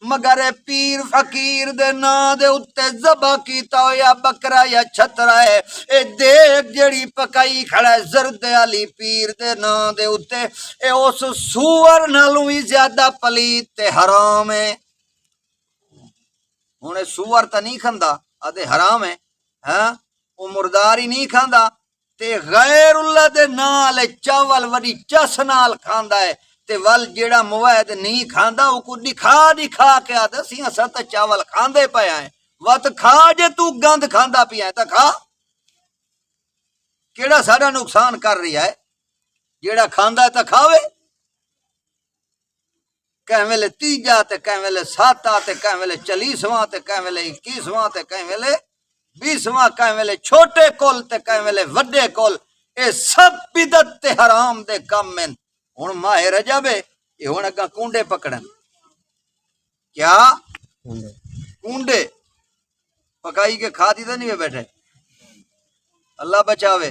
مگر پیر فقیر دے نا دے اتے ذبح کیتا ہویا بکرا یا چھترا ہے اے دیکھ جڑی پکائی کھڑا ہے زرد علی پیر دے نا دے اتے اے اس سور نالوں ہی زیادہ پلیت تے حرام ہے ہونے سور تا نہیں کھندا آدھے حرام ہے ہاں وہ مردار ہی نہیں کھاندا تے غیر اللہ دے نال چاول وڈی چس نال کھاندا ہے تے ول جیڑا موید نہیں کھاندا او کو دکھا کے آدھا سی اساں تے چاول کھاندے پیا ہیں وت کھا جے تو گند کھاندا پیا ہے تے کھا کیڑا ساڈا نقصان کر رہی ہے جیڑا کھاندا ہے تے کھاوے کہیں ویلے تیجا تے کہیں ویلے ساتا تے کہیں ویلے 40واں تے کہیں ویلے 21واں تے کہیں ویلے 20واں کہیں ویلے چھوٹے کول تے کہیں ویلے وڈے کول اے سب بدعت تے حرام دے کم ہیں ہن ماہ رجب ہے یہ ہن اگاں کونڈے پکڑن کیا کونڈے پکائی کے کھا دی تے نہیں بیٹھے اللہ بچاوے